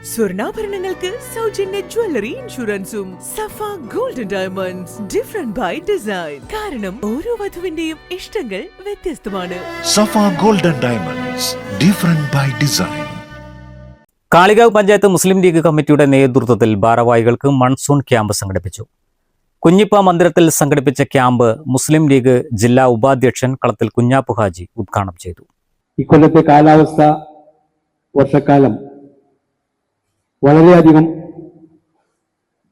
സ്വർണ്ണാഭരണങ്ങൾക്ക് സൗജന്യ ജ്വല്ലറി ഇൻഷുറൻസും. Safa golden diamonds, different by design. കാരണം ഓരോ വധുവിന്റെയും ഇഷ്ടങ്ങൾ വ്യത്യസ്തമാണ്. Safa golden diamonds, different by design. Kalikavu panchayat Muslim League കമ്മിറ്റിയുടെ നേതൃത്വത്തിൽ ഭാരവാഹികൾക്ക് മൺസൂൺ ക്യാമ്പ് സംഘടിപ്പിച്ചു. കുഞ്ഞിപ്പ മന്ദിരത്തിൽ സംഘടിപ്പിച്ച ക്യാമ്പ് മുസ്ലിം ലീഗ് ജില്ലാ ഉപാധ്യക്ഷൻ കളത്തിൽ കുഞ്ഞാപ്പു ഹാജി ഉദ്ഘാടനം ചെയ്തു. ഇക്കൊല്ലത്തെ കാലാവസ്ഥ വർഷക്കാലം വളരെയധികം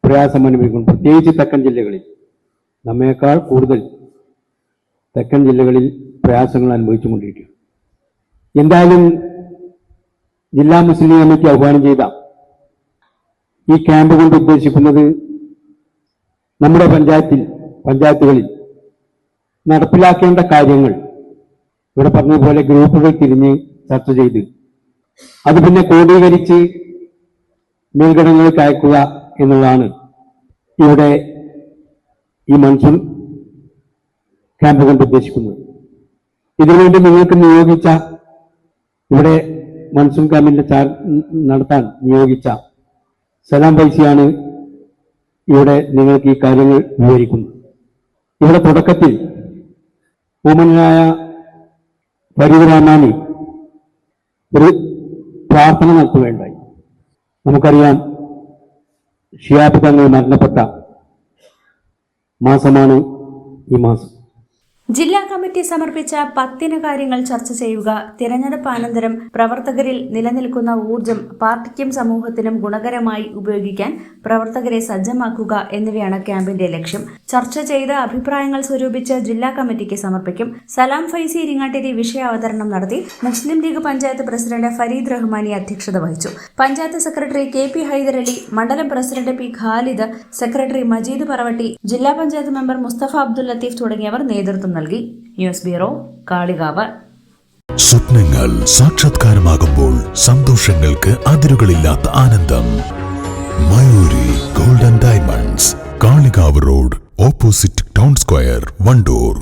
പ്രയാസം അനുഭവിക്കുന്നു. പ്രത്യേകിച്ച് തെക്കൻ ജില്ലകളിൽ, നമ്മേക്കാൾ കൂടുതൽ തെക്കൻ ജില്ലകളിൽ പ്രയാസങ്ങൾ അനുഭവിച്ചുകൊണ്ടിരിക്കുന്നു. എന്തായാലും ജില്ലാ മുസ്ലിം കമ്മിറ്റി ആഹ്വാനം ചെയ്ത ഈ ക്യാമ്പ് കൊണ്ട് ഉദ്ദേശിക്കുന്നത് നമ്മുടെ പഞ്ചായത്തുകളിൽ നടപ്പിലാക്കേണ്ട കാര്യങ്ങൾ ഇവിടെ പറഞ്ഞതുപോലെ ഗ്രൂപ്പുകൾ തിരിഞ്ഞ് ചർച്ച ചെയ്ത് അത് പിന്നെ ക്രോഡീകരിച്ച് മേൽഘടകങ്ങൾക്ക് അയക്കുക എന്നുള്ളതാണ് ഇവിടെ ഈ മൺസൂൺ ക്യാമ്പ് കൊണ്ട് ഉദ്ദേശിക്കുന്നത്. ഇതിനുവേണ്ടി നിങ്ങൾക്ക് നിയോഗിച്ച, ഇവിടെ മൺസൂൺ ക്യാമ്പിന്റെ നടത്താൻ നിയോഗിച്ച സലാം ഫൈസിയാണ് ഇവിടെ നിങ്ങൾക്ക് ഈ കാര്യങ്ങൾ വിവരിക്കുന്നത്. ഇവിടെ തുടക്കത്തിൽ ബഹുമാന്യനായ ഫരീദ് റഹ്മാനി ഒരു പ്രാർത്ഥന നടത്തുകയുണ്ടായി. നമുക്കറിയാം, ഷിഹാബ് തങ്ങൾ മരണപ്പെട്ട മാസമാണ് ഈ മാസം. ജില്ലാ കമ്മിറ്റി സമർപ്പിച്ച 10 കാര്യങ്ങൾ ചർച്ച ചെയ്യുക, തിരഞ്ഞെടുപ്പ് അനന്തരം പ്രവർത്തകരിൽ നിലനിൽക്കുന്ന ഊർജം പാർട്ടിക്കും സമൂഹത്തിനും ഗുണകരമായി ഉപയോഗിക്കാൻ പ്രവർത്തകരെ സജ്ജമാക്കുക എന്നിവയാണ് ക്യാമ്പിന്റെ ലക്ഷ്യം. ചർച്ച ചെയ്ത് അഭിപ്രായങ്ങൾ സ്വരൂപിച്ച് ജില്ലാ കമ്മിറ്റിക്ക് സമർപ്പിക്കും. സലാം ഫൈസി ഇരിങ്ങാട്ടിരി വിഷയാവതരണം നടത്തി. മുസ്ലിം ലീഗ് പഞ്ചായത്ത് പ്രസിഡന്റ് ഫരീദ് റഹ്മാനി അധ്യക്ഷത വഹിച്ചു. പഞ്ചായത്ത് സെക്രട്ടറി KP ഹൈദരലി, മണ്ഡലം president P Khalid, secretary Majeed Paravatti, ജില്ലാ പഞ്ചായത്ത് മെമ്പർ മുസ്തഫ അബ്ദുൽ ലത്തീഫ് തുടങ്ങിയവർ നേതൃത്വം നൽകി. News bureau, Kalikavu. സ്വപ്നങ്ങൾ സാക്ഷാത്കാരമാകുമ്പോൾ സന്തോഷങ്ങൾക്ക് അതിരുകളില്ലാത്ത ആനന്ദം. Mayuri golden diamonds, Kalikavu road, opposite town square, Wandoor.